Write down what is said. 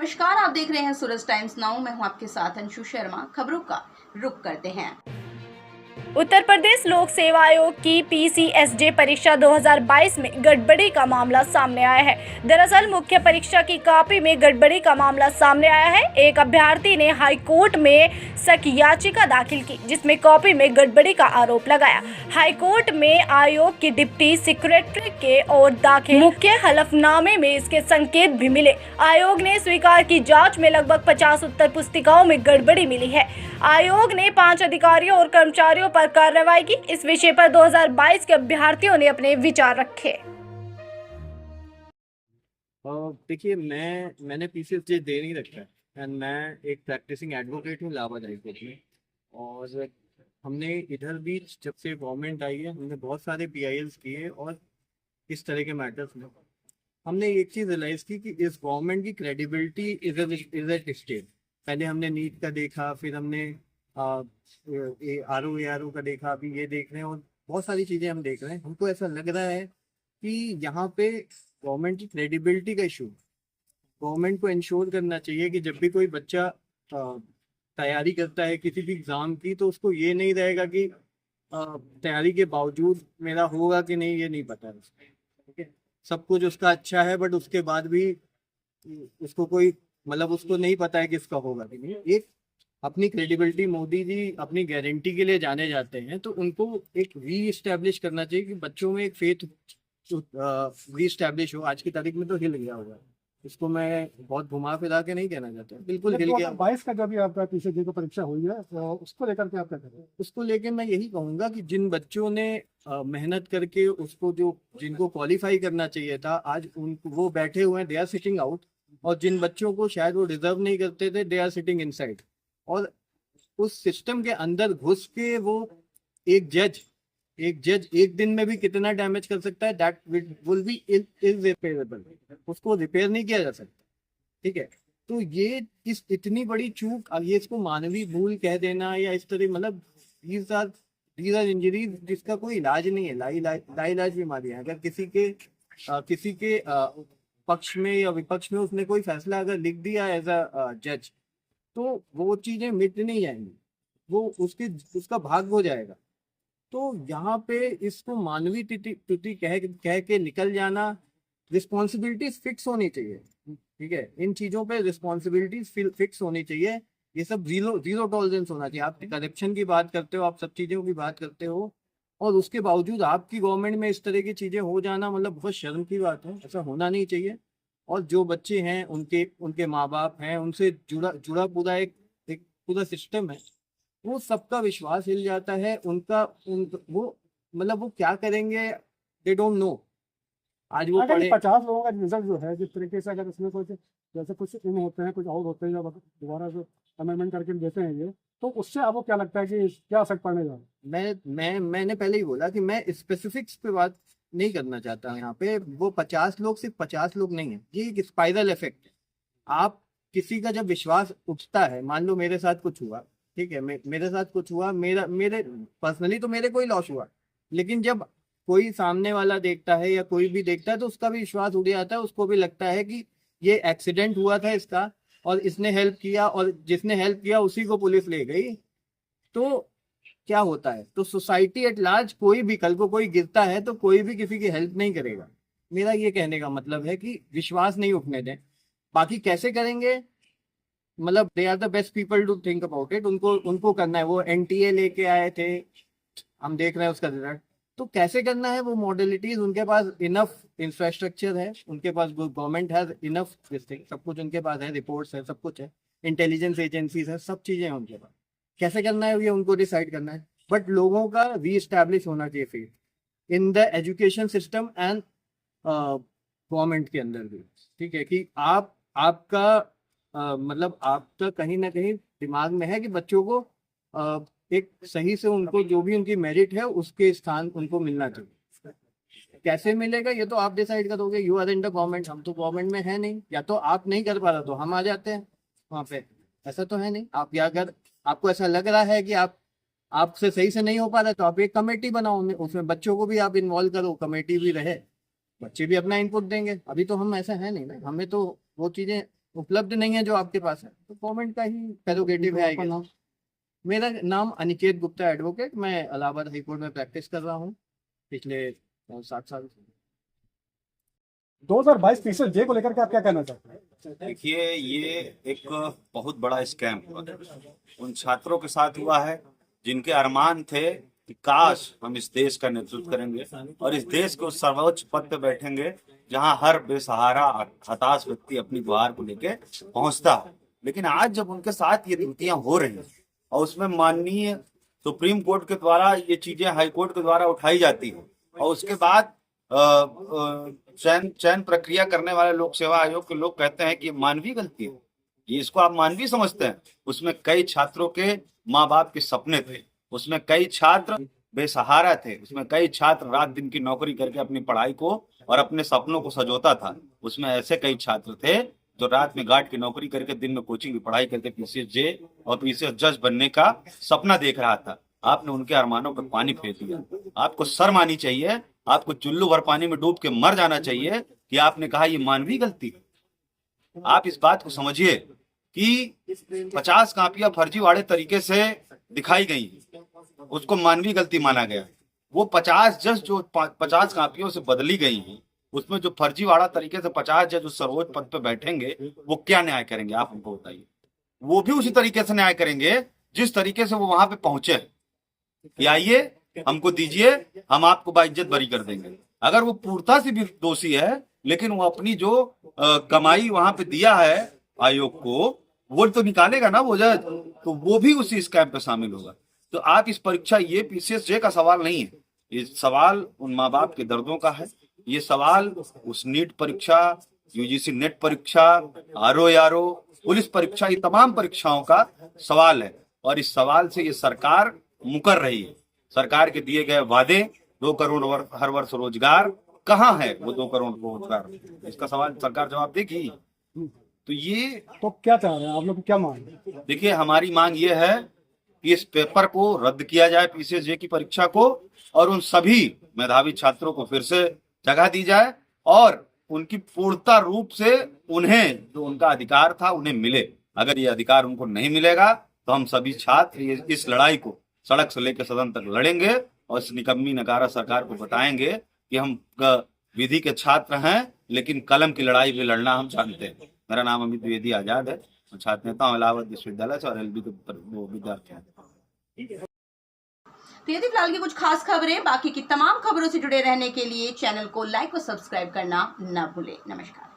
नमस्कार, आप देख रहे हैं सूरज टाइम्स नाउ। मैं हूं आपके साथ अंशु शर्मा। खबरों का रुख करते हैं। उत्तर प्रदेश लोक सेवा आयोग की पीसीएसजे परीक्षा 2022 में गड़बड़ी का मामला सामने आया है। दरअसल मुख्य परीक्षा की कॉपी में गड़बड़ी का मामला सामने आया है। एक अभ्यर्थी ने हाई कोर्ट में शक याचिका दाखिल की, जिसमें कॉपी में गड़बड़ी का आरोप लगाया। हाई कोर्ट में आयोग की डिप्टी सेक्रेटरी के ओर दाखिल मुख्य हलफनामे में इसके संकेत भी मिले। आयोग ने स्वीकार की जांच में लगभग 50 उत्तर पुस्तिकाओं में गड़बड़ी मिली है। आयोग ने 5 अधिकारियों और कर्मचारियों पर कार्रवाई की। इस विषय पर 2022 के अभ्यर्थियों ने अपने विचार रखे। देखिए, मैंने पीसीएसजे दे नहीं रखा है एंड मैं एक प्रैक्टिसिंग एडवोकेट हूँ इलाहाबाद हाई कोर्ट में। और हमने इधर भी जब से गवर्नमेंट आई है हमने बहुत सारे पीआईएल्स किए और इस तरह के मैटर्स में हमने एक चीज़ रियलाइज की कि इस गवर्नमेंट की क्रेडिबिलिटी इज एट स्टेक। पहले हमने नीट का देखा, फिर हमने आर ओ का देखा, अभी ये देख रहे हैं और बहुत सारी चीज़ें हम देख रहे हैं। हमको ऐसा लग रहा है कि यहाँ पे गवर्नमेंट की क्रेडिबिलिटी का इशू। गवर्नमेंट को इंश्योर करना चाहिए कि जब भी कोई बच्चा तैयारी करता है किसी भी एग्ज़ाम की, तो उसको ये नहीं रहेगा कि तैयारी के बावजूद मेरा होगा कि नहीं ये नहीं पता है उसको। ठीक है, सब कुछ उसका अच्छा है बट उसके बाद भी उसको कोई मतलब उसको नहीं पता है कि इसका होगा कि नहीं। एक अपनी क्रेडिबिलिटी, मोदी जी अपनी गारंटी के लिए जाने जाते हैं, तो उनको एक री इस्टेब्लिश करना चाहिए कि बच्चों में एक फेथ री इस्टेब्लिश हो। आज की तारीख में तो हिल गया होगा, इसको मैं बहुत घुमा फिरा के नहीं कहना चाहता, बिल्कुल हिल गया। 22 का जो भी आपका पीसीएसजे की परीक्षा हुई है तो उसको लेकर के आप क्या करें? उसको लेके मैं यही कहूंगा कि जिन बच्चों ने मेहनत करके उसको जो जिनको क्वालिफाई करना चाहिए था, आज उनको वो बैठे हुए हैं, दे आर सिटिंग आउट। और जिन बच्चों को शायद वो डिजर्व नहीं करते थे, दे आर सिटिंग इनसाइड। और उस सिस्टम के अंदर घुस के वो एक जज एक दिन में भी कितना डैमेज कर सकता है, दैट विल बी इररिपेयरेबल। उसको रिपेयर नहीं किया जा सकता। ठीक है, तो ये इस इतनी बड़ी चूक, ये इसको मानवीय भूल कह देना या इस तरह, मतलब दीज आर इंजरीज जिसका कोई इलाज नहीं है, लाइलाज बीमारियां। अगर किसी के पक्ष में या विपक्ष में उसने कोई फैसला अगर लिख दिया एज अ जज, तो वो चीजें मिट नहीं जाएंगी, वो उसका भाग हो जाएगा। तो यहाँ पे इसको मानवीय त्रुटि कह के निकल जाना। रिस्पॉन्सिबिलिटीज फिक्स होनी चाहिए। ठीक है, इन चीजों पे रिस्पॉन्सिबिलिटीज फिक्स होनी चाहिए। ये सब जीरो जीरो टॉलरेंस होना चाहिए। आप करप्शन की बात करते हो, आप सब चीजों की बात करते हो, और उसके बावजूद आपकी गवर्नमेंट में इस तरह की चीजें हो जाना मतलब बहुत शर्म की बात है। ऐसा होना नहीं चाहिए। और जो बच्चे हैं, उनके उनके माँ बाप हैं, उनसे जुड़ा जुड़ा पूरा एक पूरा सिस्टम है, वो सबका विश्वास हिल जाता है। वो मतलब वो क्या करेंगे, दे डोंट नो। आज वो अगर पढ़े 50 लोगों का रिजल्ट जो है जिस तरीके से, अगर इसमें कुछ जैसे कुछ इन होते हैं, कुछ आउट होते हैं, या दोबारा जो अमेंडमेंट करके देते हैं ये, तो उससे आपको क्या लगता है कि क्या असर पड़ने जा रहा है? मैंने पहले ही बोला कि मैं स्पेसिफिक्स पे बात नहीं करना चाहता। यहाँ पे वो 50 लोग सिर्फ 50 लोग नहीं है, ये एक स्पाइरल इफेक्ट है। आप किसी का जब विश्वास उठता है, मान लो मेरे साथ कुछ हुआ, ठीक है, मेरे साथ कुछ हुआ, मेरे पर्सनली तो मेरे कोई लॉस हुआ, लेकिन जब कोई सामने वाला देखता है या कोई भी देखता है, तो उसका भी विश्वास उड़ जाता है। उसको भी लगता है कि ये एक्सीडेंट हुआ था इसका और इसने हेल्प किया, और जिसने हेल्प किया उसी को पुलिस ले गई। तो क्या होता है, तो सोसाइटी एट लार्ज, कोई भी कल को कोई गिरता है तो कोई भी किसी की हेल्प नहीं करेगा। मेरा ये कहने का मतलब है कि विश्वास नहीं उठने दें। बाकी कैसे करेंगे, मतलब they are the best people to think about it. उनको उनको करना है। वो एनटीए लेके आए थे, हम देख रहे हैं उसका रिजल्ट। तो कैसे करना है वो मॉडलिटीज, उनके पास इनफ इंफ्रास्ट्रक्चर है, उनके पास government has enough this thing, सब कुछ उनके पास है, रिपोर्ट्स है, सब कुछ है, इंटेलिजेंस एजेंसीज है, सब चीजें हैं उनके पास। कैसे करना है ये उनको डिसाइड करना है। बट लोगों का री एस्टैब्लिश होना चाहिए faith in the education system and government के अंदर भी। ठीक है, कि आपका मतलब आपका कहीं ना कहीं दिमाग में है कि बच्चों को एक सही से, उनको जो भी उनकी मेरिट है उसके स्थान उनको मिलना चाहिए। कैसे मिलेगा ये तो आप डिसाइड करोगे। You are in the government, हम तो गवर्नमेंट में है नहीं। या तो आप नहीं कर पा रहे तो हम आ जाते हैं वहाँ पे, ऐसा तो है नहीं। आप, या अगर आपको ऐसा लग रहा है कि आपसे सही से नहीं हो पा रहा, तो आप एक कमेटी बनाओ, उसमें बच्चों को भी आप इन्वॉल्व करो, कमेटी भी रहे, बच्चे भी अपना इनपुट देंगे। अभी तो हम ऐसा है नहीं ना, हमें तो वो चीजें उपलब्ध नहीं है जो आपके पास है, तो गवर्नमेंट का ही प्रेरोगेटिव है। I आपका guess। नाम? मेरा नाम अनिकेत गुप्ता एडवोकेट, मैं इलाहाबाद हाई कोर्ट में प्रैक्टिस कर रहा हूँ पिछले 7 साल से। 2022 पीसीएस जे को लेकर के आप क्या कहना चाहते हैं? देखिए, ये एक बहुत बड़ा स्कैम हुआ उन छात्रों के साथ हुआ है जिनके अरमान थे कि काश हम इस देश का नेतृत्व करेंगे और इस देश को सर्वोच्च पद पे बैठेंगे जहां हर बेसहारा हताश व्यक्ति अपनी गुहार को लेके पहुंचता है। लेकिन आज जब उनके साथ ये त्रुटियां हो रही हैं और उसमें माननीय सुप्रीम कोर्ट के द्वारा ये चीजें हाई कोर्ट के द्वारा उठाई जाती हैं और उसके बाद चयन प्रक्रिया करने वाले लोक सेवा आयोग के लोग कहते हैं कि ये मानवीय गलती है, ये इसको आप मानवीय समझते हैं। उसमें कई छात्रों के माँ बाप के सपने थे, उसमें कई छात्र बेसहारा थे, उसमें कई छात्र रात दिन की नौकरी करके अपनी पढ़ाई को और अपने सपनों को सजोता था। उसमें ऐसे कई छात्र थे जो रात में गार्ड की नौकरी करके दिन में कोचिंग की पढ़ाई करके पीसीएस जे और पीसीएस जज बनने का सपना देख रहा था। आपने उनके अरमानों पर पानी फेर दिया। आपको शर्म आनी चाहिए, आपको चुल्लू भर पानी में डूब के मर जाना चाहिए कि आपने कहा ये मानवीय गलती है। आप इस बात को समझिए कि 50 कापियां फर्जीवाड़े तरीके से दिखाई गई, उसको मानवीय गलती माना गया। वो 50 जज जो 50 कापियों से बदली गई हैं, उसमें जो फर्जीवाड़ा तरीके से 50 जज उस सर्वोच्च पद पे बैठेंगे, वो क्या न्याय करेंगे आप हमको बताइए। वो भी उसी तरीके से न्याय करेंगे जिस तरीके से वो वहां पे पहुंचे कि आइए हमको दीजिए, हम आपको बाइज्जत बरी कर देंगे। अगर वो पूर्णता से भी दोषी है लेकिन वो अपनी जो कमाई वहां पे दिया है आयोग को, वो तो निकालेगा ना वो जज, तो वो भी उसी स्कैम पे शामिल होगा। तो आप इस परीक्षा, ये पीसीएस जे का सवाल नहीं है, ये सवाल उन माँ बाप के दर्दों का है। ये सवाल उस नीट परीक्षा, यूजीसी नेट परीक्षा, आरओ पुलिस परीक्षा, ये तमाम परीक्षाओं का सवाल है। और इस सवाल से ये सरकार मुकर रही है। सरकार के दिए गए वादे 2 करोड़ हर वर्ष रोजगार, कहाँ है वो 2 करोड़ रोजगार? इसका सवाल सरकार जवाब देगी। तो ये तो क्या चाह रहे हैं आप लोग, क्या मांग है? देखिए, हमारी मांग ये है कि इस पेपर को रद्द किया जाए, पीसीएस जे की परीक्षा को, और उन सभी मेधावी छात्रों को फिर से जगह दी जाए और उनकी पूर्णता रूप से उन्हें जो उनका अधिकार था उन्हें मिले। अगर ये अधिकार उनको नहीं मिलेगा तो हम सभी छात्र इस लड़ाई को सड़क से लेकर सदन तक लड़ेंगे और इस निकम्मी नकारा सरकार को बताएंगे कि हम विधि के छात्र हैं लेकिन कलम की लड़ाई भी लड़ना हम जानते हैं। मेरा नाम अमित द्विवेदी आजाद है, मैं छात्र नेता हूँ इलाहाबाद विश्वविद्यालय से और एलबी के विद्यार्थी हैं। तो ये थी फिलहाल की कुछ खास खबरें। बाकी की तमाम खबरों से जुड़े रहने के लिए चैनल को लाइक और सब्सक्राइब करना ना भूलें। नमस्कार।